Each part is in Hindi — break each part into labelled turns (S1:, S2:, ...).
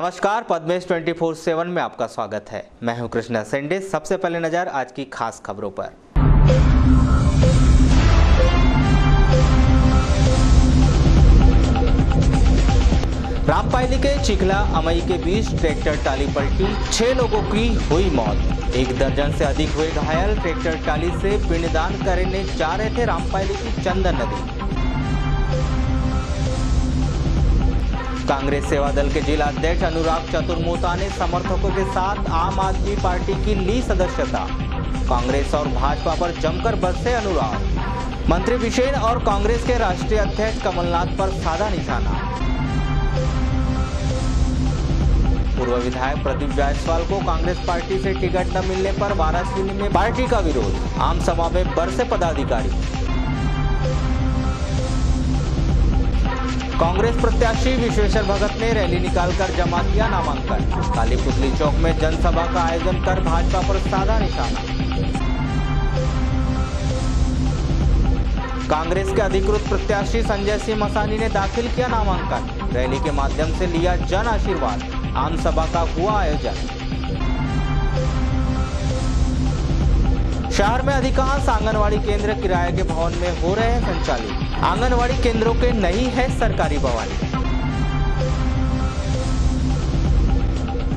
S1: नमस्कार, पद्मेश 24/7 में आपका स्वागत है। मैं हूं कृष्णा सेंडे। सबसे पहले नजर आज की खास खबरों पर। रामपायली के चिखला अमई के बीच ट्रैक्टर टाली पलटी, 6 लोगों की हुई मौत। 1 दर्जन से अधिक हुए घायल। ट्रैक्टर टाली से पिंडदान करने जा रहे थे रामपायली की चंदन नदी। कांग्रेस सेवा दल के जिला अध्यक्ष अनुराग चतुर्मोता ने समर्थकों के साथ आम आदमी पार्टी की ली सदस्यता। कांग्रेस और भाजपा पर जमकर बरसे अनुराग। मंत्री बिशेन और कांग्रेस के राष्ट्रीय अध्यक्ष कमलनाथ पर साधा निशाना। पूर्व विधायक प्रदीप जायसवाल को कांग्रेस पार्टी से टिकट न मिलने पर वाराणसी में पार्टी का विरोध। आम सभा में बरसे पदाधिकारी। कांग्रेस प्रत्याशी विश्वेश्वर भगत ने रैली निकालकर जमा किया नामांकन। काली पुतली चौक में जनसभा का आयोजन कर भाजपा पर साधा निशाना। कांग्रेस के अधिकृत प्रत्याशी संजय सिंह मसानी ने दाखिल किया नामांकन। रैली के माध्यम से लिया जन आशीर्वाद। आम सभा का हुआ आयोजन। शहर में अधिकांश आंगनवाड़ी केंद्र किराए के भवन में हो रहे हैं संचालित। आंगनवाड़ी केंद्रों के नहीं है सरकारी भवन।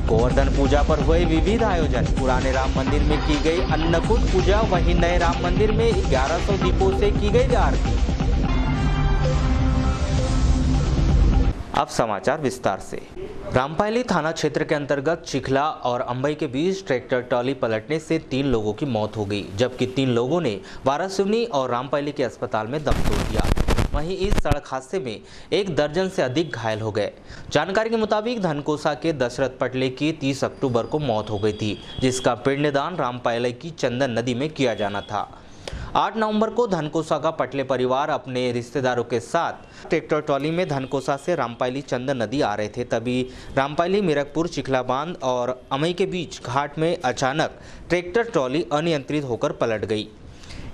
S1: गोवर्धन पूजा पर हुए विविध आयोजन। पुराने राम मंदिर में की गई अन्नकूट पूजा, वहीं नए राम मंदिर में 1100 दीपों से की गई आरती। अब समाचार विस्तार से। रामपायली थाना क्षेत्र के अंतर्गत चिखला और अंबई के बीच ट्रैक्टर ट्रॉली पलटने से 3 लोगों की मौत हो गई, जबकि 3 लोगों ने वाराणसी और रामपायली के अस्पताल में दम तोड़ दिया। वहीं इस सड़क हादसे में 1 दर्जन से अधिक घायल हो गए। जानकारी के मुताबिक धनकोसा के दशरथ पटले की 30 अक्टूबर को मौत हो गई थी, जिसका पिंडदान रामपायली की चंदन नदी में किया जाना था। 8 नवंबर को धनकोसा का पटले परिवार अपने रिश्तेदारों के साथ ट्रैक्टर ट्रॉली में धनकोसा से रामपायली चंदन नदी आ रहे थे। तभी रामपायली मीरकपुर चिखला बांध और अमई के बीच घाट में अचानक ट्रैक्टर ट्रॉली अनियंत्रित होकर पलट गई।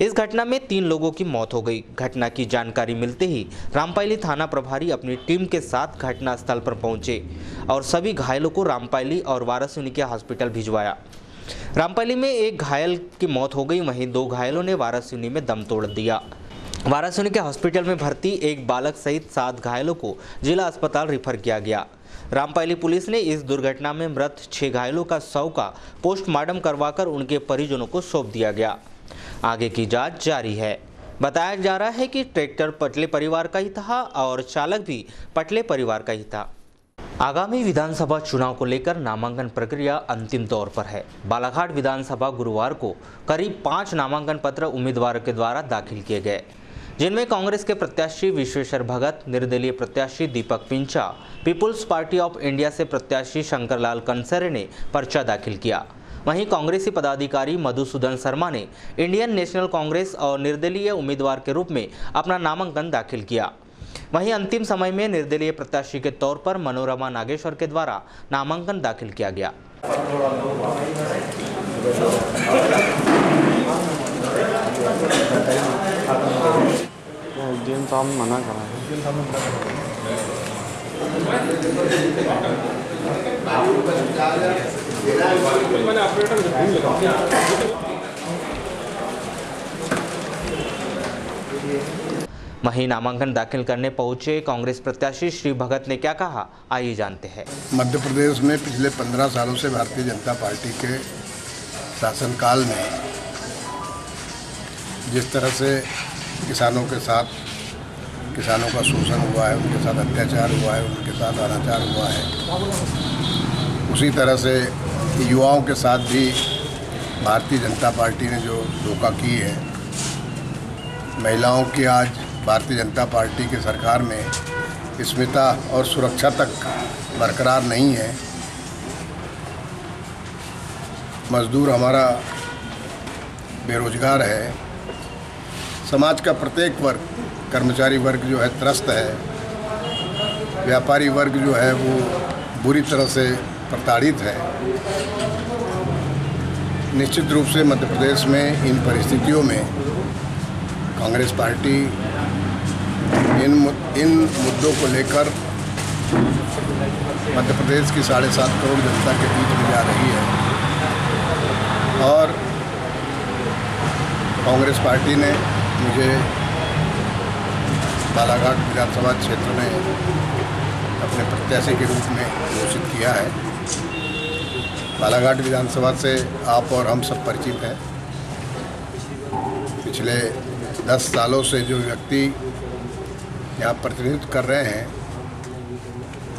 S1: इस घटना में 3 लोगों की मौत हो गई। घटना की जानकारी मिलते ही रामपायली थाना प्रभारी अपनी टीम के साथ घटनास्थल पर पहुंचे और सभी घायलों को रामपायली और वाराणसी के हॉस्पिटल भिजवाया। रामपायली में 1 घायल की मौत हो गई, वहीं 2 घायलों ने वाराणसी में दम तोड़ दिया। वाराणसी के हॉस्पिटल में भर्ती 1 बालक सहित 7 घायलों को जिला अस्पताल रेफर किया गया। रामपायली पुलिस ने इस दुर्घटना में मृत 6 घायलों का शव का पोस्टमार्टम करवाकर उनके परिजनों को सौंप दिया गया। आगे की जांच जारी है। बताया जा रहा है कि ट्रैक्टर पटले परिवार का ही था और चालक भी पटले परिवार का ही था। आगामी विधानसभा चुनाव को लेकर नामांकन प्रक्रिया अंतिम दौर पर है। बालाघाट विधानसभा गुरुवार को करीब 5 नामांकन पत्र उम्मीदवारों के द्वारा दाखिल किए गए, जिनमें कांग्रेस के प्रत्याशी विश्वेश्वर भगत, निर्दलीय प्रत्याशी Deepak Pincha, people's party of India से प्रत्याशी शंकरलाल कंसरे ने पर्चा दाखिल किया। वहीं कांग्रेसी पदाधिकारी मधुसूदन शर्मा ने इंडियन नेशनल कांग्रेस और निर्दलीय उम्मीदवार के रूप में अपना नामांकन दाखिल किया। वहीं अंतिम समय में निर्दलीय प्रत्याशी के तौर पर मनोरमा नागेश्वर के द्वारा नामांकन दाखिल किया गया। मना करा वहीं नामांकन दाखिल करने पहुंचे कांग्रेस प्रत्याशी श्री भगत ने क्या कहा, आइए जानते हैं।
S2: मध्य प्रदेश में पिछले 15 सालों से भारतीय जनता पार्टी के शासनकाल में जिस तरह से किसानों के साथ किसानों का शोषण हुआ है, उनके साथ अत्याचार हुआ है, उनके साथ अनाचार हुआ है, उसी तरह से युवाओं के साथ भी भारतीय जनता पार्टी ने जो धोखा की है। महिलाओं की आज भारतीय जनता पार्टी की सरकार में स्मिता और सुरक्षा तक बरकरार नहीं है। मजदूर हमारा बेरोजगार है। समाज का प्रत्येक वर्ग, कर्मचारी वर्ग जो है त्रस्त है। व्यापारी वर्ग जो है वो बुरी तरह से प्रताड़ित है। निश्चित रूप से मध्य प्रदेश में इन परिस्थितियों में कांग्रेस पार्टी इन मुद्दों को लेकर मध्य प्रदेश की 7.5 करोड़ जनता के बीच में जा रही है और कांग्रेस पार्टी ने मुझे बालाघाट विधानसभा क्षेत्र में अपने प्रत्याशी के रूप में घोषित किया है। बालाघाट विधानसभा से आप और हम सब परिचित हैं। पिछले 10 सालों से जो व्यक्ति यहाँ प्रतिनिधित्व कर रहे हैं,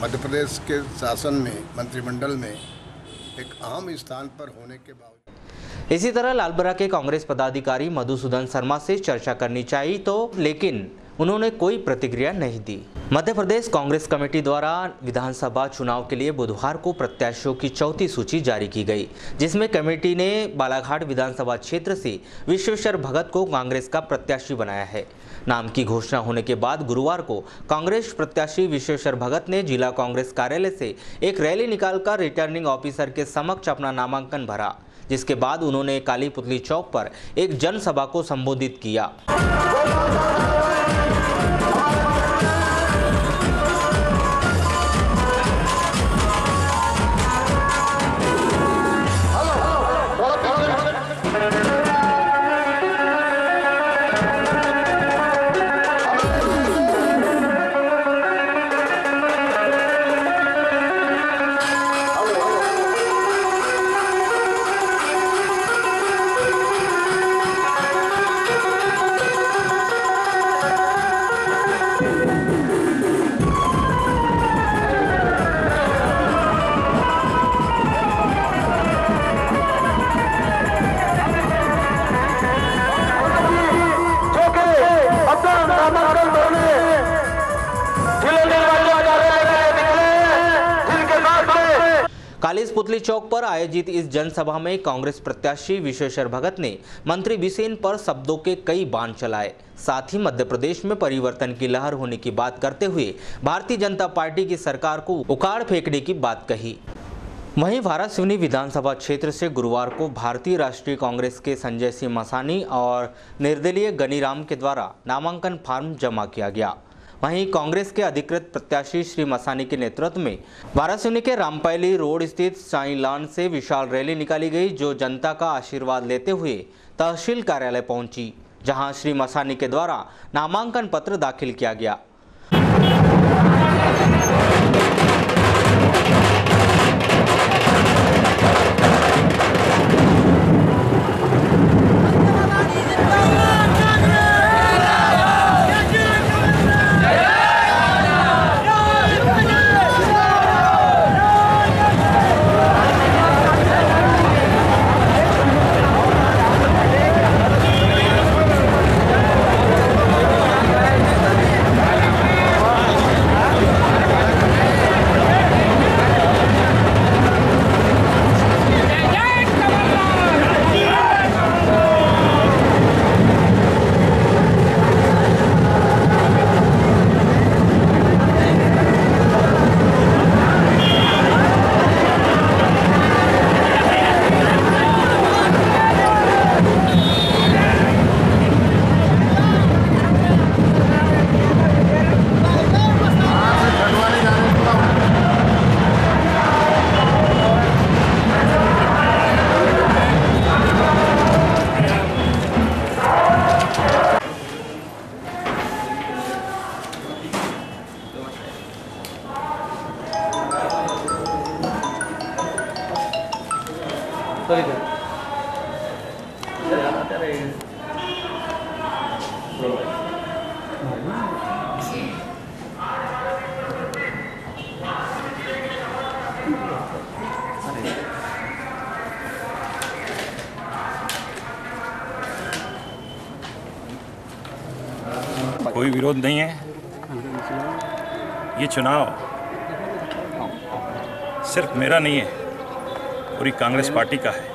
S2: मध्य प्रदेश के शासन में, मंत्रिमंडल में एक अहम स्थान पर होने के बावजूद
S1: इसी तरह लालबरा के कांग्रेस पदाधिकारी मधुसूदन शर्मा से चर्चा करनी चाहिए तो, लेकिन उन्होंने कोई प्रतिक्रिया नहीं दी। मध्य प्रदेश कांग्रेस कमेटी द्वारा विधानसभा चुनाव के लिए बुधवार को प्रत्याशियों की चौथी सूची जारी की गई, जिसमें कमेटी ने बालाघाट विधानसभा क्षेत्र से विश्वेश्वर भगत को कांग्रेस का प्रत्याशी बनाया है। नाम की घोषणा होने के बाद गुरुवार को कांग्रेस प्रत्याशी विश्वेश्वर भगत ने जिला कांग्रेस कार्यालय से एक रैली निकालकर रिटर्निंग ऑफिसर के समक्ष अपना नामांकन भरा, जिसके बाद उन्होंने काली पुतली चौक पर एक जनसभा को संबोधित किया। काली पुतली चौक पर आयोजित इस जनसभा में कांग्रेस प्रत्याशी विश्वेश्वर भगत ने मंत्री बिसेन पर शब्दों के कई बाण चलाए। साथ ही मध्य प्रदेश में परिवर्तन की लहर होने की बात करते हुए भारतीय जनता पार्टी की सरकार को उखाड़ फेंकने की बात कही। वहीं वारासिवनी विधानसभा क्षेत्र से गुरुवार को भारतीय राष्ट्रीय कांग्रेस के संजय सिंह मसानी और निर्दलीय गनीराम के द्वारा नामांकन फार्म जमा किया गया। वहीं कांग्रेस के अधिकृत प्रत्याशी श्री मसानी के नेतृत्व में वारासिवनी के रामपायली रोड स्थित साई लॉन से विशाल रैली निकाली गई, जो जनता का आशीर्वाद लेते हुए तहसील कार्यालय पहुंची, जहां श्री मसानी के द्वारा नामांकन पत्र दाखिल किया गया।
S3: कोई विरोध नहीं है। ये चुनाव सिर्फ मेरा नहीं है, पूरी कांग्रेस पार्टी का है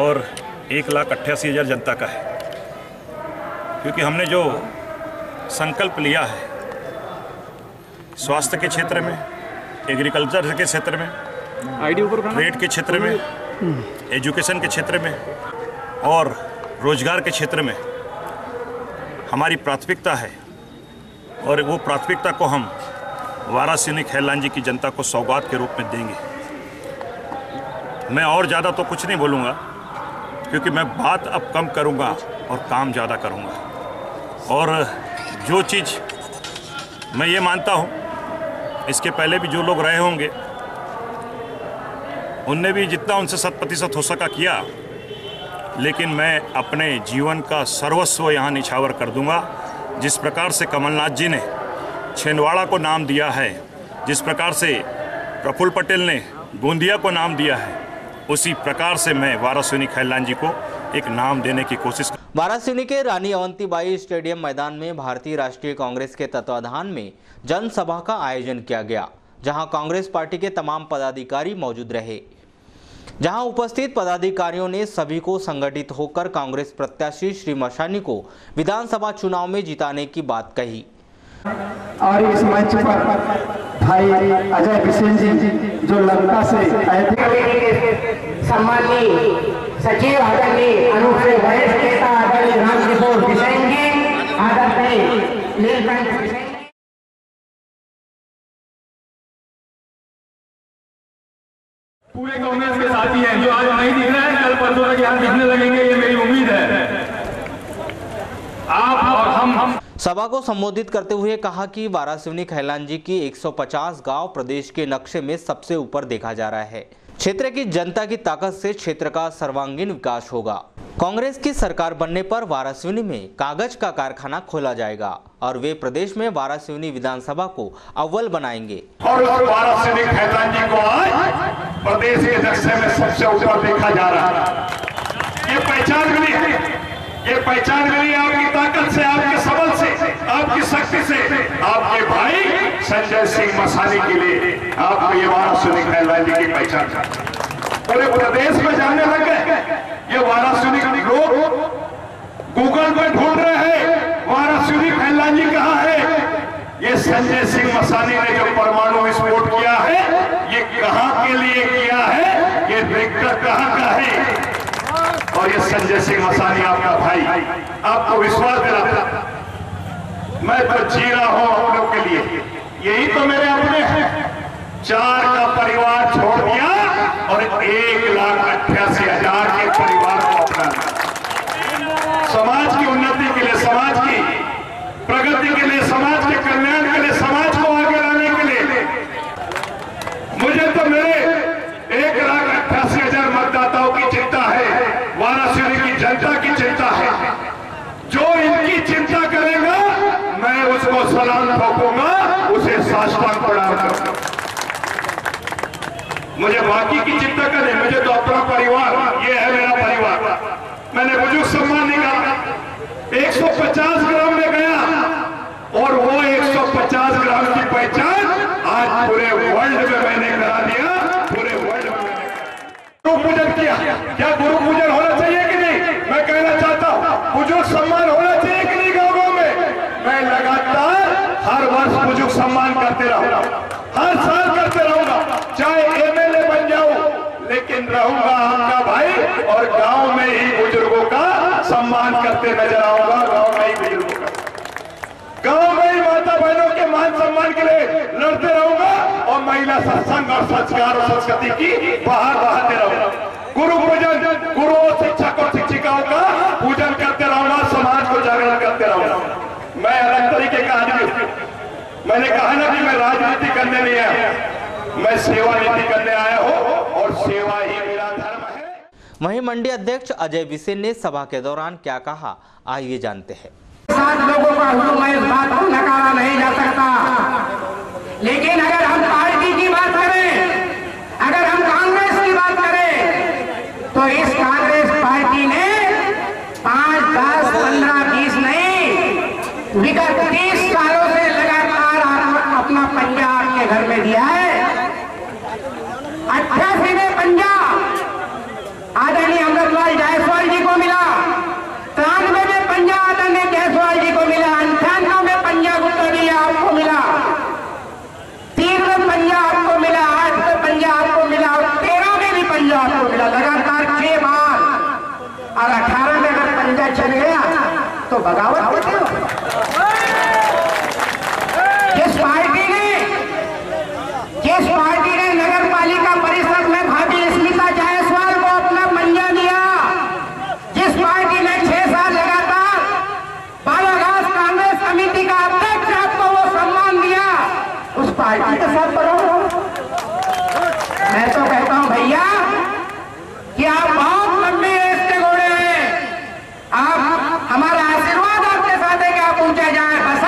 S3: और 1,88,000 जनता का है, क्योंकि हमने जो संकल्प लिया है स्वास्थ्य के क्षेत्र में, एग्रीकल्चर के क्षेत्र में, ट्रेड के क्षेत्र में, एजुकेशन के क्षेत्र में और रोजगार के क्षेत्र में हमारी प्राथमिकता है और वो प्राथमिकता को हम वारासिनी खैरलान जी की जनता को सौगात के रूप में देंगे। मैं और ज़्यादा तो कुछ नहीं बोलूँगा, क्योंकि मैं बात अब कम करूँगा और काम ज़्यादा करूँगा। और जो चीज़ मैं ये मानता हूँ, इसके पहले भी जो लोग रहे होंगे उनने भी जितना उनसे 100% हो सका किया, लेकिन मैं अपने जीवन का सर्वस्व यहाँ निछावर कर दूँगा। जिस प्रकार से कमलनाथ जी ने छिंदवाड़ा को नाम दिया है, जिस प्रकार से प्रफुल्ल पटेल ने गोंदिया को नाम दिया है, उसी प्रकार से मैं वारासिनी खैरलान जी को एक नाम देने की कोशिश।
S1: वारासिनी के रानी अवंतीबाई स्टेडियम मैदान में भारतीय राष्ट्रीय कांग्रेस के तत्वाधान में जनसभा का आयोजन किया गया, जहां कांग्रेस पार्टी के तमाम पदाधिकारी मौजूद रहे। जहां उपस्थित पदाधिकारियों ने सभी को संगठित होकर कांग्रेस प्रत्याशी श्री मशानी को विधानसभा चुनाव में जिताने की बात कही।
S4: और इस मंच पर भाई अजय बिसेन जी जो लंका से आए थे,
S5: सम्माननीय सचिव आदरणीय अनूप से वरिष्ठ नेता आदरणीय रामकिशोर बिसेन जी, आदरणीय नीलकंठ बिसेन।
S4: पूरे कांग्रेस के साथी हैं जो आज नहीं दिख रहे हैं, कल परसों तक यहाँ दिखने लगेंगे, ये मेरी उम्मीद है। आप और हम
S1: सभा को संबोधित करते हुए कहा कि वारासिनी खैरलान जी की 150 गांव प्रदेश के नक्शे में सबसे ऊपर देखा जा रहा है। क्षेत्र की जनता की ताकत से क्षेत्र का सर्वांगीण विकास होगा। कांग्रेस की सरकार बनने पर वारासिनी में कागज का कारखाना खोला जाएगा और वे प्रदेश में वारासिनी विधानसभा को अव्वल बनाएंगे।
S4: और उस वारासिनी खैरलान जी को आज प्रदेश के नक्शे में सबसे ऊपर देखा जा रहा है। ये पहचान मिली है, ये पहचान मिली आपकी ताकत से, आपके सबल से, आपकी शक्ति से, आपके भाई संजय सिंह मसानी के लिए आपको ये वारासिनी खैरलान जी की पहचान पूरे प्रदेश में जानने लग गए। ये वारासिनी लोग गूगल पर ढूंढ रहे हैं, वारासिनी खैरलान जी कहाँ है। ये संजय सिंह मसानी ने जो परमाणु विस्फोट किया है, ये कहाँ के लिए किया है, ये रिएक्टर कहाँ का है। और ये संजय सिंह मसानी आपका भाई आपको विश्वास दिलाता, मैं तो जी रहा हूं आप लोग के लिए, यही तो मेरे अपने हैं। 4 का परिवार छोड़ दिया और 1,88,000 के परिवार को अपना, समाज की उन्नति के लिए, समाज की प्रगति के लिए, समाज के कल्याण के लिए, समाज को आगे लाने के लिए। मुझे तो मेरे 1,88,000 मतदाताओं की चिंता है, वारासिनी की जनता की चिंता है। जो इनकी चिंता करेगा मैं उसको सलाम ठोकूंगा, उसे साष्टांग प्रणाम करूंगा। मुझे बाकी की चिंता करें, मुझे तो अपना परिवार, ये है मेरा परिवार। मैंने बुजुर्ग सम्मान निकाला, 150 ग्राम में गया और वो 150 ग्राम की पहचान आज पूरे वर्ल्ड में मैंने करा दिया, पूरे वर्ल्ड में मैंने गुरु पूजन किया। क्या गुरु पूजन होना चाहिए कि नहीं? मैं कहना चाहता हूँ बुजुर्ग सम्मान होना चाहिए कि नहीं गाँवों में। मैं लगातार हर वर्ष बुजुर्ग सम्मान करते रहूंगा, हर साल करते रहूंगा, चाहे एमएलए बन जाऊं, लेकिन रहूंगा आपका भाई और गांव में ही बुजुर्गों का सम्मान करते नजर आऊंगा। गांव में ही बुजुर्गों का, गांव में ही माता बहनों के मान सम्मान के लिए लड़ते रहूंगा और महिला सत्संग और संस्कार और संस्कृति की बाहर बहाते रहूंगा। गुरु पूजन, गुरुओं, शिक्षक और शिक्षिकाओं का पूजन करते रहूंगा, समाज को जागरण करते रहूंगा। मैं अलग तरीके का आदमी, मैंने कहा ना कि मैं राजनीति करने नहीं आया, मैं सेवा नीति करने आया हूं और सेवा ही मेरा धर्म है।
S1: वहीं मंडी अध्यक्ष अजय बिसेन ने सभा के दौरान क्या कहा, आइए जानते हैं।
S5: 7 लोगों का हुक्म इस बात को नकारा नहीं जा सकता, लेकिन अगर हम पार्टी की बात करें, अगर हम कांग्रेस की बात करें, तो इस कांग्रेस पार्टी ने 5, 10, 15, 20 नहीं, विगत 30 सालों से लगातार अपना पंजा आपके घर में दिया है। 88 में पंजा आदरणीय अमृतलाल जायसवाल जी को मिला, 93 में पंजा आदरणीय जायसवाल जी को मिला, 98 में पंजा गुप्ता आपको मिला, 3 में पंजा आपको मिला, 8 में पंजा आपको मिला और 13 में भी पंजा आपको मिला, लगातार 6 बार। और 18 में अगर पंजा चल गया तो बगावत होती हो। जिस पार्टी ने पार्टी के साथ बढ़ो। मैं तो कहता हूं भैया कि आप बहुत लंबे रेस के घोड़े हैं, आप हमारा आशीर्वाद आपके साथ है कि आप ऊंचे जाए, बस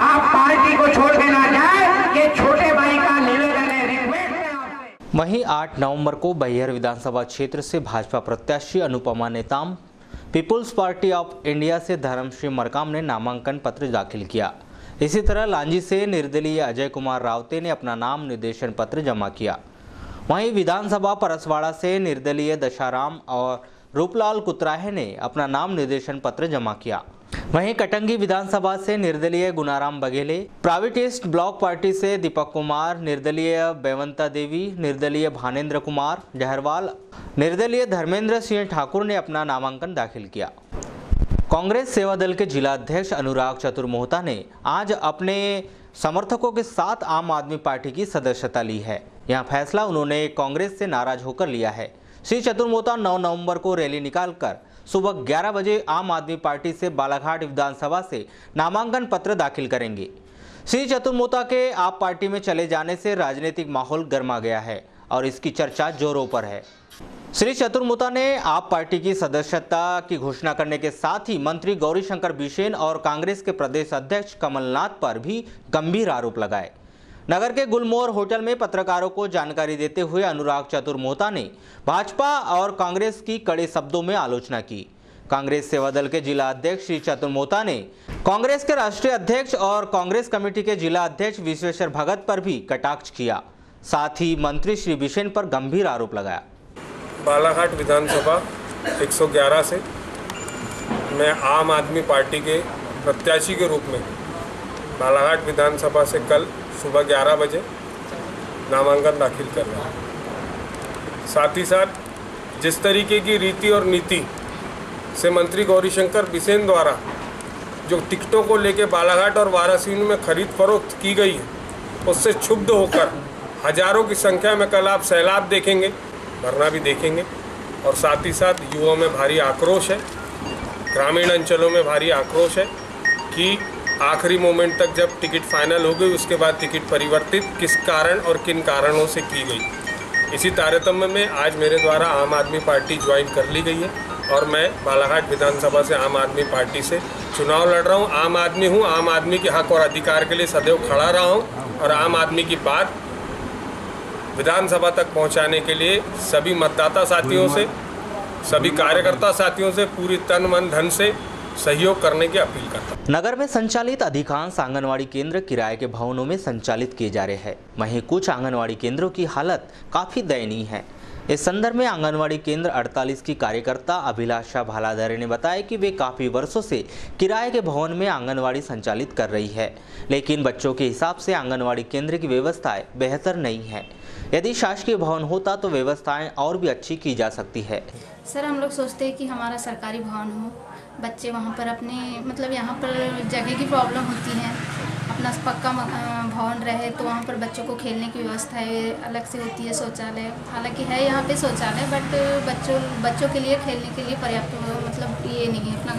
S5: आप पार्टी को छोड़ के ना जाए, ये छोटे भाई का निवेदन है, रिक्वेस्ट है आपसे।
S1: वहीं 8 नवंबर को बैहर विधानसभा क्षेत्र से भाजपा प्रत्याशी Anupama Netam people's party of India से धर्मश्री मरकाम ने नामांकन पत्र दाखिल किया। इसी तरह लांजी से निर्दलीय अजय कुमार रावते ने अपना नाम निर्देशन पत्र जमा किया। वहीं विधानसभा परसवाड़ा से निर्दलीय दशाराम और रूपलाल कुतराहे ने अपना नाम निर्देशन पत्र जमा किया। वहीं कटंगी विधानसभा से निर्दलीय गुनाराम बघेले, प्राइवेटिस्ट ब्लॉक पार्टी से दीपक कुमार, निर्दलीय बेवंता देवी, निर्दलीय भानेन्द्र कुमार जहरवाल, निर्दलीय धर्मेंद्र सिंह ठाकुर ने अपना नामांकन दाखिल किया। कांग्रेस सेवा दल के जिला अध्यक्ष अनुराग चतुर्मोहता ने आज अपने समर्थकों के साथ आम आदमी पार्टी की सदस्यता ली है। यह फैसला उन्होंने कांग्रेस से नाराज होकर लिया है। श्री चतुर्मोहता 9 नवंबर को रैली निकालकर सुबह 11 बजे आम आदमी पार्टी से बालाघाट विधानसभा से नामांकन पत्र दाखिल करेंगे। श्री चतुर्मोहता के आप पार्टी में चले जाने से राजनीतिक माहौल गर्मा गया है और इसकी चर्चा जोरों पर है। श्री चतुर्मोहता ने आप पार्टी की सदस्यता की घोषणा करने के साथ ही मंत्री गौरीशंकर बिसेन और कांग्रेस के प्रदेश अध्यक्ष कमलनाथ पर भी गंभीर आरोप लगाए। नगर के गुलमोहर होटल में पत्रकारों को जानकारी देते हुए अनुराग चतुर्मोहता ने भाजपा और कांग्रेस की कड़े शब्दों में आलोचना की। कांग्रेस सेवा दल के जिला अध्यक्ष श्री चतुर्मोहता ने कांग्रेस के राष्ट्रीय अध्यक्ष और कांग्रेस कमेटी के जिला अध्यक्ष विश्वेश्वर भगत पर भी कटाक्ष किया। साथ ही मंत्री श्री बिसेन पर गंभीर आरोप लगाया।
S6: बालाघाट विधानसभा 111 से मैं आम आदमी पार्टी के प्रत्याशी के रूप में बालाघाट विधानसभा से कल सुबह 11 बजे नामांकन दाखिल कर रहा हूँ। साथ ही साथ जिस तरीके की रीति और नीति से मंत्री गौरीशंकर बिसेन द्वारा जो टिकटों को लेकर बालाघाट और वाराणसी में खरीद फरोख्त की गई है, उससे क्षुब्ध होकर हजारों की संख्या में कल आप सैलाब देखेंगे, भरना भी देखेंगे। और साथ ही साथ युवाओं में भारी आक्रोश है, ग्रामीण अंचलों में भारी आक्रोश है कि आखिरी मोमेंट तक जब टिकट फाइनल हो गई उसके बाद टिकट परिवर्तित किस कारण और किन कारणों से की गई। इसी तारतम्य में आज मेरे द्वारा आम आदमी पार्टी ज्वाइन कर ली गई है और मैं बालाघाट विधानसभा से आम आदमी पार्टी से चुनाव लड़ रहा हूँ। आम आदमी हूँ, आम आदमी के हक और अधिकार के लिए सदैव खड़ा रहा हूँ और आम आदमी की बात विधानसभा तक पहुंचाने के लिए सभी मतदाता साथियों से, सभी कार्यकर्ता साथियों से पूरी तन मन धन से सहयोग करने की अपील करता हूं।
S1: नगर में संचालित अधिकांश आंगनवाड़ी केंद्र किराए के भवनों में संचालित किए जा रहे हैं। वहीं कुछ आंगनवाड़ी केंद्रों की हालत काफी दयनीय है। इस संदर्भ में आंगनवाड़ी केंद्र 48 की कार्यकर्ता अभिलाषा भालाधरे ने बताया कि वे काफी वर्षों से किराए के भवन में आंगनवाड़ी संचालित कर रही है, लेकिन बच्चों के हिसाब से आंगनवाड़ी केंद्र की व्यवस्थाएं बेहतर नहीं है। यदि शासकीय भवन होता तो व्यवस्थाएं और भी अच्छी की जा सकती है।
S7: सर, हम लोग सोचते हैं कि हमारा सरकारी भवन हो, बच्चे वहाँ पर अपने मतलब यहाँ पर जगह की प्रॉब्लम होती है, अपना पक्का भवन रहे तो वहाँ पर बच्चों को खेलने की व्यवस्था है, अलग से होती है शौचालय। हालांकि है यहाँ पे शौचालय, बट बच्चों के लिए खेलने के लिए पर्याप्त मतलब ये नहीं है अपना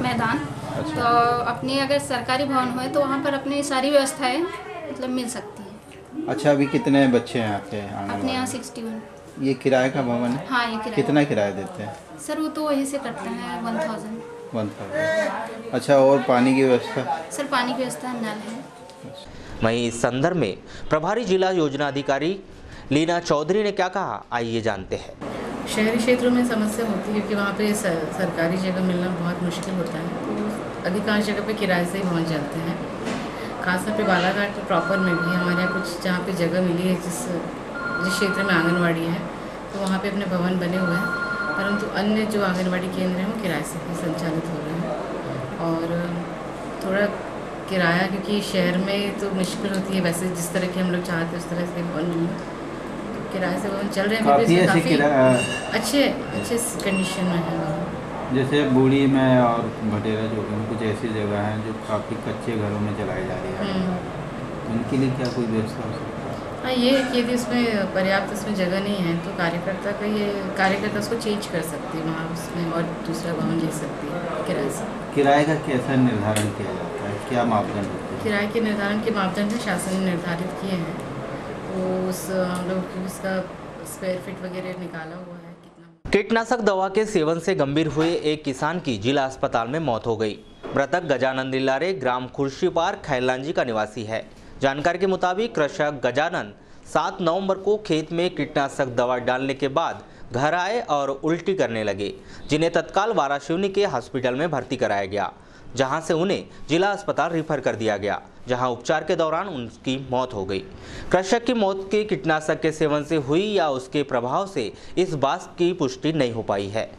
S7: मैदान। तो अपनी अगर सरकारी भवन हो तो वहाँ पर अपनी सारी व्यवस्थाएँ मतलब मिल सकती है।
S8: अच्छा, अभी कितने बच्चे हैं आपके?
S7: अपने यहाँ 61।
S8: ये किराए का भवन है?
S7: हाँ, ये किराया।
S8: कितना किराया देते हैं?
S7: सर वो तो वहीं से करते हैं 1000।
S8: अच्छा, और पानी की व्यवस्था?
S7: सर पानी की व्यवस्था नल है।
S1: वहीं इस संदर्भ में प्रभारी जिला योजना अधिकारी लीना चौधरी ने क्या कहा, आइए जानते हैं।
S9: शहरी क्षेत्रों में समस्या होती है कि वहाँ पे सरकारी जगह मिलना बहुत मुश्किल होता है, तो अधिकांश जगह पे किराए से ही भवन चलते हैं। खासतौर पे बालाघाट प्रॉपर में भी हमारे यहाँ कुछ जहाँ पे जगह मिली है, जिस क्षेत्र में आंगनवाड़ी है तो वहाँ पे अपने भवन बने हुए हैं, परंतु अन्य जो आंगनवाड़ी केंद्र हैं वो किराए से ही संचालित हो रहे हैं। और थोड़ा किराया, क्योंकि शहर में तो मुश्किल होती है, वैसे जिस तरह की हम लोग चाहते हैं उस तरह से भवन मिले, तो किराए से भवन चल रहे हैं, काफ़ी अच्छे कंडीशन में है।
S8: जैसे बूढ़ी में और भटेरा चौक में कुछ ऐसी जगह हैं जो काफ़ी कच्चे घरों में चलाई जा रही है, उनके लिए क्या कोई व्यवस्था हो सकती है?
S9: हाँ, ये है कि यदि उसमें पर्याप्त उसमें जगह नहीं है तो कार्यकर्ता उसको चेंज कर सकती है, वहाँ उसमें और दूसरा भवन ले सकती है किराए से।
S8: किराए का कैसा निर्धारण किया जाता है, क्या मापदंड होते हैं?
S9: किराए के निर्धारण के मापदंड शासन ने निर्धारित किए हैं, तो उस हम लोग उसका स्क्वायर फीट वगैरह निकाला हुआ है।
S1: कीटनाशक दवा के सेवन से गंभीर हुए एक किसान की जिला अस्पताल में मौत हो गई। मृतक गजानन दिलारे ग्राम खुर्शीपार खैरलांजी का निवासी है। जानकारी के मुताबिक कृषक गजानन 7 नवंबर को खेत में कीटनाशक दवा डालने के बाद घर आए और उल्टी करने लगे, जिन्हें तत्काल वाराशिवनी के हॉस्पिटल में भर्ती कराया गया, जहां से उन्हें जिला अस्पताल रेफर कर दिया गया, जहां उपचार के दौरान उनकी मौत हो गई। कृषक की मौत के कीटनाशक के सेवन से हुई या उसके प्रभाव से इस बात की पुष्टि नहीं हो पाई है।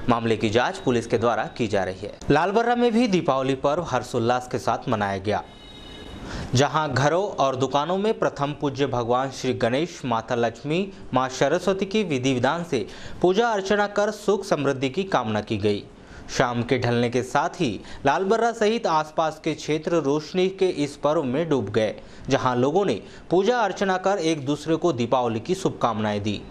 S1: मामले की जांच पुलिस के द्वारा की जा रही है। लालबर्रा में भी दीपावली पर्व हर्षोल्लास के साथ मनाया गया, जहां घरों और दुकानों में प्रथम पूज्य भगवान श्री गणेश, माता लक्ष्मी, मां सरस्वती की विधि विधान से पूजा अर्चना कर सुख समृद्धि की कामना की गई। शाम के ढलने के साथ ही लालबर्रा सहित आसपास के क्षेत्र रोशनी के इस पर्व में डूब गए, जहां लोगों ने पूजा अर्चना कर एक दूसरे को दीपावली की शुभकामनाएं दी।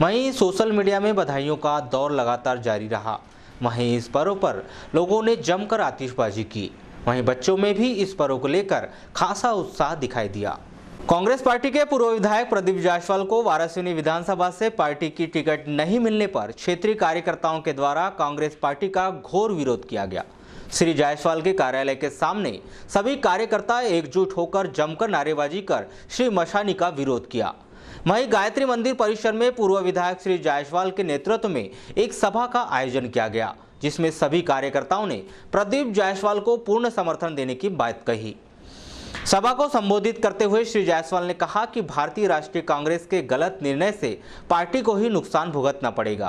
S1: वहीं सोशल मीडिया में बधाइयों का दौर लगातार जारी रहा। वहीं इस पर्व पर लोगों ने जमकर आतिशबाजी की। वहीं बच्चों में भी इस पर्व को लेकर खासा उत्साह दिखाई दिया। कांग्रेस पार्टी के पूर्व विधायक प्रदीप जायसवाल को वारासिवनी विधानसभा से पार्टी की टिकट नहीं मिलने पर क्षेत्रीय कार्यकर्ताओं के द्वारा कांग्रेस पार्टी का घोर विरोध किया गया। श्री जायसवाल के कार्यालय के सामने सभी कार्यकर्ता एकजुट होकर जमकर नारेबाजी कर श्री मशानी का विरोध किया। वहीं गायत्री मंदिर परिसर में पूर्व विधायक श्री जायसवाल के नेतृत्व में एक सभा का आयोजन किया गया, जिसमें सभी कार्यकर्ताओं ने प्रदीप जायसवाल को पूर्ण समर्थन देने की बात कही। सभा को संबोधित करते हुए श्री जायसवाल ने कहा कि भारतीय राष्ट्रीय कांग्रेस के गलत निर्णय से पार्टी को ही नुकसान भुगतना पड़ेगा।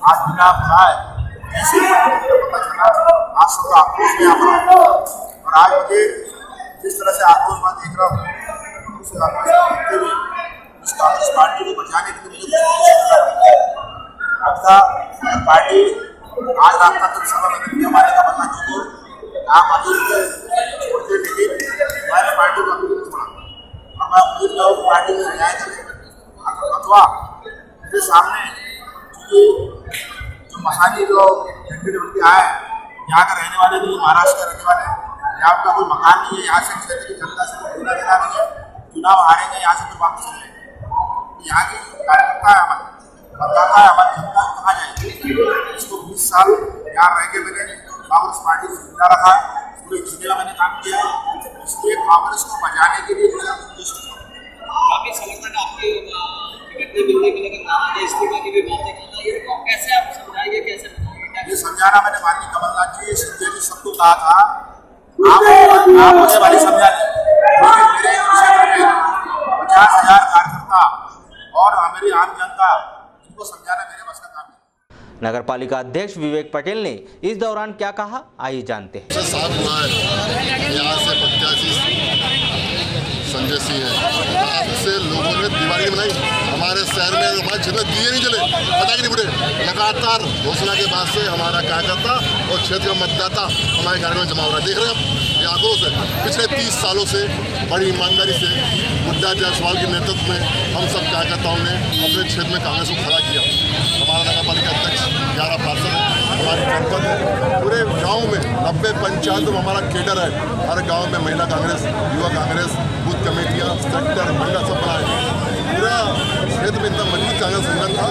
S10: आज बिना बुलाए आज सबका आक्रोश में और आज मुझे जिस तरह से आक्रोश मैं देख रहा हूँ, उस आक्रोश को देखते हुए इस कांग्रेस पार्टी को बचाने के लिए मुझे आपका पार्टी आज रात तक सभा में हमारे का बदला चुके आप अभी छोड़ते नहीं, मैंने पार्टी को अभी छोड़ा और मैं उम्मीद करूँ पार्टी में न्याय करें अथवा मेरे सामने जो मसानी जो व्यक्ति आए यहाँ का रहने वाले नहीं, महाराष्ट्र के रहने वाले, यहाँ का कोई मकान नहीं है, यहाँ से क्षेत्र की जनता से कोई लेना देना नहीं है, चुनाव हारेंगे यहाँ से कोई वापस नहीं है। यहाँ की कार्यकर्ता है हमारे, मतदाता है हमारी जनता, कहाँ जाएगी? इसको 20 साल यहाँ रह के मैंने कांग्रेस पार्टी को जिंदा रखा है, पूरे जिले में मैंने काम किया है, इसलिए कांग्रेस को बचाने के लिए कोशिश
S11: काफी समर्थन आपके मिलने के लिए इस्तीफा की भी बातें कर रही है, तो कैसे आप समझाएंगे, कैसे बताएंगे?
S10: ये समझाना मैंने माननीय कमलनाथ जी, सिंधिया जी सबको कहा था, आप मुझे वाली समझा दी, लेकिन मेरे क्षेत्र में 50,000 कार्यकर्ता और हमारी आम जनता, इनको समझाना मेरे बस का काम है।
S1: नगर पालिका अध्यक्ष विवेक पटेल ने इस दौरान क्या कहा, आइए जानते हैं।
S12: यहाँ से प्रत्याशी संजय सिंह है, उससे लोगों ने दिवाली मनाई। हमारे शहर में हमारे क्षेत्र में दिए नहीं जले, पता नहीं बुढ़े। लगातार घोषणा के बाद से हमारा कार्यकर्ता और क्षेत्र का मतदाता हमारे घर में जमा हो रहा है। देख रहे हैं हम ये आंकड़ों से, पिछले 30 सालों से बड़ी ईमानदारी से गुड्डा जायसवाल के नेतृत्व में हम सब कार्यकर्ताओं ने अपने क्षेत्र में कांग्रेस को खड़ा किया। हमारा नगर पालिका अध्यक्ष 11 पार्षद है, हमारी जनपद है, पूरे गाँव में 90 पंचायत में हमारा केडर है। हर गाँव में महिला कांग्रेस, युवा कांग्रेस, बूथ कमेटियाँ, सेक्टर, महिला सब बनाए। पूरा क्षेत्र में इतना मजबूत कांग्रेस संगठन था।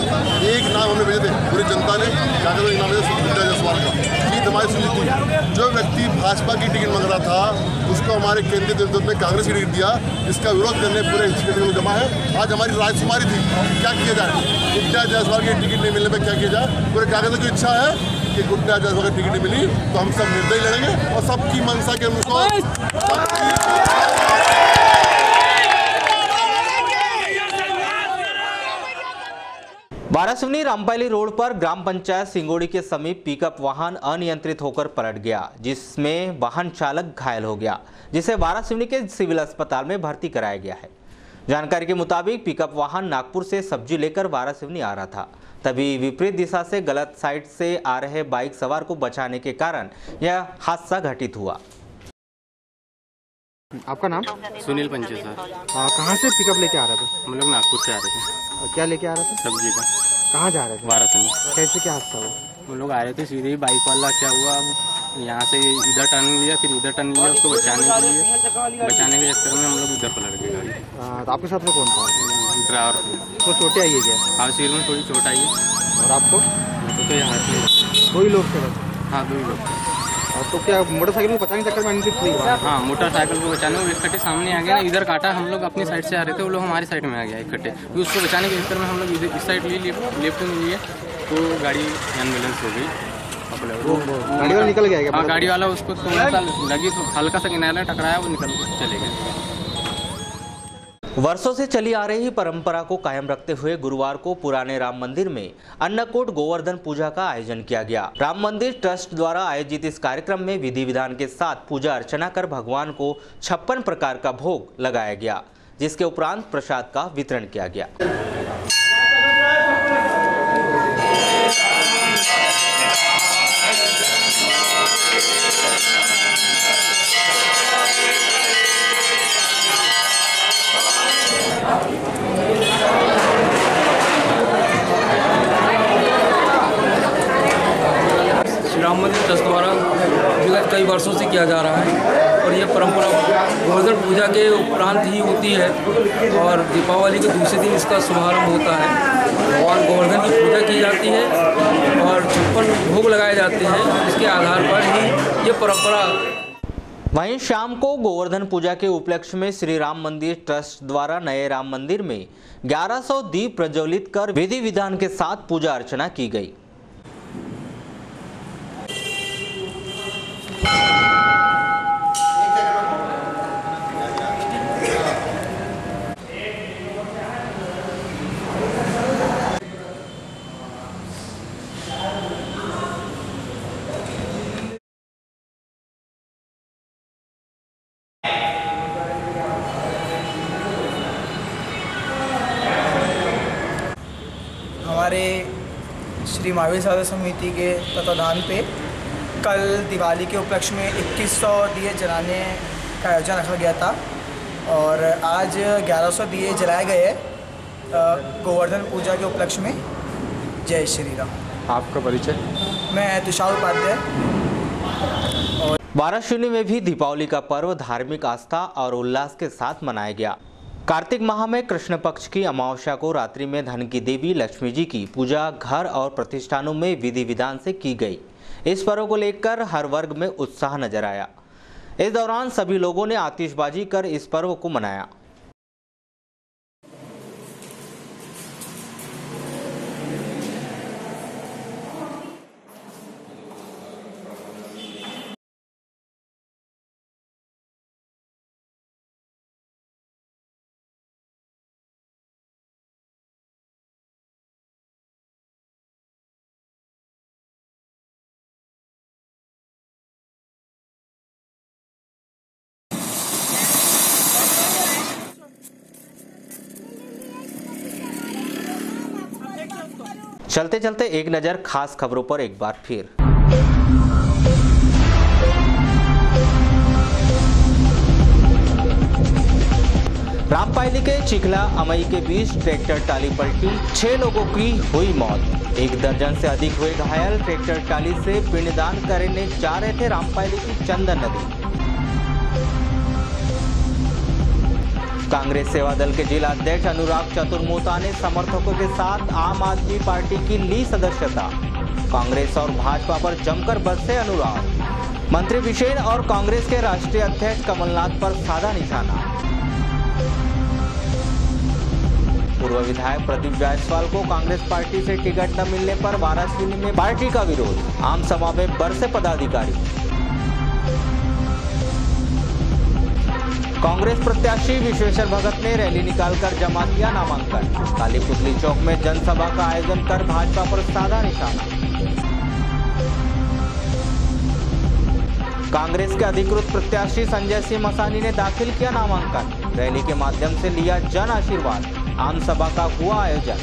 S12: एक नाम हमने भेजे थे, पूरी जनता ने कांग्रेस नाम भेजा गुड्डा जायसवाल का। जीत हमारी सुनिश्चित हुई। जो व्यक्ति भाजपा की टिकट मांग रहा था उसको हमारे केंद्रीय नेतृत्व में कांग्रेस की टिकट दिया, इसका विरोध करने पूरे क्षेत्र में जमा है। आज हमारी राजकुमारी थी, क्या किया जाए? गुड्डा जायसवाल की टिकट नहीं मिलने पर क्या किया जाए? पूरे कांग्रेस की इच्छा है कि गुड्डा जायसवाल की टिकट नहीं मिली तो हम सब निर्दयी लड़ेंगे और सबकी मंशा के अनुसार
S1: वारासिवनी रामपायली रोड पर ग्राम पंचायत सिंगोड़ी के समीप पिकअप वाहन अनियंत्रित होकर पलट गया, जिसमें वाहन चालक घायल हो गया, जिसे वारासिवनी के सिविल अस्पताल में भर्ती कराया गया है। जानकारी के मुताबिक पिकअप वाहन नागपुर से सब्जी लेकर वारासिवनी आ रहा था, तभी विपरीत दिशा से गलत साइड से आ रहे बाइक सवार को बचाने के कारण यह हादसा घटित हुआ।
S13: आपका नाम?
S14: सुनील पंचे सर।
S13: कहाँ से पिकअप लेके आ रहे थे?
S14: हम लोग नागपुर से आ रहे थे।
S13: क्या लेके आ रहे थे?
S14: सब्जी का।
S13: कहाँ जा रहे थे?
S14: वाराणसी में।
S13: कैसे क्या हादसा हुआ?
S14: हम लोग आ रहे थे सीधे ही, बाइक वाला क्या हुआ, यहाँ से इधर टर्न लिया, फिर इधर टर्न लिया, उसको बचाने के लिए, चक्कर में हम लोग इधर पलट गए गाड़ी।
S13: तो आपके साथ में कौन था?
S14: ड्राइवर।
S13: तो चोटें आई है क्या?
S14: हाँ, सिर में थोड़ी चोट आई है।
S13: और आपको?
S14: तो यहाँ से
S13: 2 ही लोग थे?
S14: हाँ, 2 ही लोग थे।
S13: और तो क्या मोटरसाइकिल को बचाने के चक्कर में हुई?
S14: हाँ, मोटरसाइकिल को बचाने में इकट्ठे सामने आ गया, इधर काटा, हम लोग अपनी साइड से आ रहे थे, वो लोग हमारी साइड में आ गया इकट्ठे। उसको बचाने के चक्कर में हम लोग इस साइड लेफ्ट में लिए, तो गाड़ी एम्बुलेंस हो गई।
S13: गाड़ी वाला निकल गया?
S14: हाँ, गाड़ी वाला उसको थोड़ा सा लगी तो हल्का सा किनारे टकराया, वो निकल के चले गए।
S1: वर्षों से चली आ रही परंपरा को कायम रखते हुए गुरुवार को पुराने राम मंदिर में अन्नकूट गोवर्धन पूजा का आयोजन किया गया। राम मंदिर ट्रस्ट द्वारा आयोजित इस कार्यक्रम में विधि विधान के साथ पूजा अर्चना कर भगवान को 56 प्रकार का भोग लगाया गया, जिसके उपरांत प्रसाद का वितरण किया गया।
S15: राम मंदिर ट्रस्ट द्वारा विगत कई वर्षों से किया जा रहा है और यह परंपरा गोवर्धन पूजा के उपरांत ही होती है और दीपावली के दूसरे दिन इसका शुभारंभ होता है। भगवान गोवर्धन की पूजा की जाती है और 56 भोग लगाए जाते हैं। इसके आधार पर ही ये परंपरा।
S1: वहीं शाम को गोवर्धन पूजा के उपलक्ष्य में श्री राम मंदिर ट्रस्ट द्वारा नए राम मंदिर में 1100 दीप प्रज्वलित कर विधि विधान के साथ पूजा अर्चना की गई।
S16: हमारे श्री महावीर साधना समिति के तत्वाधान पे कल दिवाली के उपलक्ष्य में 2100 दिए जलाने का आयोजन रखा गया था और आज 1100 दिए जलाए गए गोवर्धन पूजा के उपलक्ष्य में। जय श्री राम।
S13: आपका परिचय?
S16: मैं तुषार उपाध्याय।
S1: वाराणसी में भी दीपावली का पर्व धार्मिक आस्था और उल्लास के साथ मनाया गया। कार्तिक माह में कृष्ण पक्ष की अमावस्या को रात्रि में धन की देवी लक्ष्मी जी की पूजा घर और प्रतिष्ठानों में विधि विधान से की गई। इस पर्व को लेकर हर वर्ग में उत्साह नजर आया। इस दौरान सभी लोगों ने आतिशबाजी कर इस पर्व को मनाया। चलते चलते एक नजर खास खबरों पर एक बार फिर। रामपायली के चिखला अमई के बीच ट्रैक्टर टाली पलटी, 6 लोगों की हुई मौत, 1 दर्जन से अधिक हुए घायल। ट्रैक्टर टाली से पिंडदान करने जा रहे थे रामपायली की चंदन नदी। कांग्रेस सेवा दल के जिला अध्यक्ष अनुराग चतुर्मोता ने समर्थकों के साथ आम आदमी पार्टी की ली सदस्यता। कांग्रेस और भाजपा पर जमकर बरसे अनुराग। मंत्री विशेन और कांग्रेस के राष्ट्रीय अध्यक्ष कमलनाथ पर साधा निशाना। पूर्व विधायक प्रदीप जायसवाल को कांग्रेस पार्टी से टिकट न मिलने पर वाराणसी में पार्टी का विरोध, आम सभा में बरसे पदाधिकारी। कांग्रेस प्रत्याशी विश्वेश्वर भगत ने रैली निकालकर जमा किया नामांकन। काली पुतली चौक में जनसभा का आयोजन कर भाजपा पर साधा निशाना। कांग्रेस के अधिकृत प्रत्याशी संजय सिंह मसानी ने दाखिल किया नामांकन। रैली के माध्यम से लिया जन आशीर्वाद। आम सभा का हुआ आयोजन।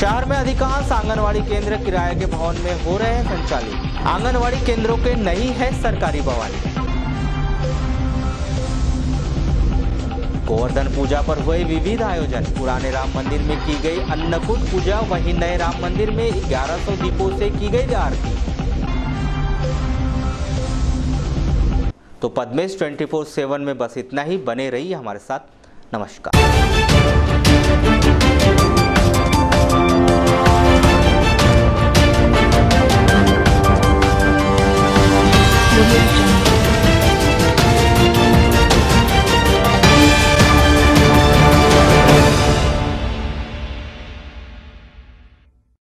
S1: शहर में अधिकांश आंगनवाड़ी केंद्र किराए के भवन में हो रहे हैं संचालित। आंगनवाड़ी केंद्रों के नहीं है सरकारी भवन। गोवर्धन पूजा पर हुए विविध आयोजन। पुराने राम मंदिर में की गई अन्नकूट पूजा, वहीं नए राम मंदिर में 1100 दीपों से की गई आरती। तो पद्मेश 24/7 में बस इतना ही। बने रहिए हमारे साथ। नमस्कार।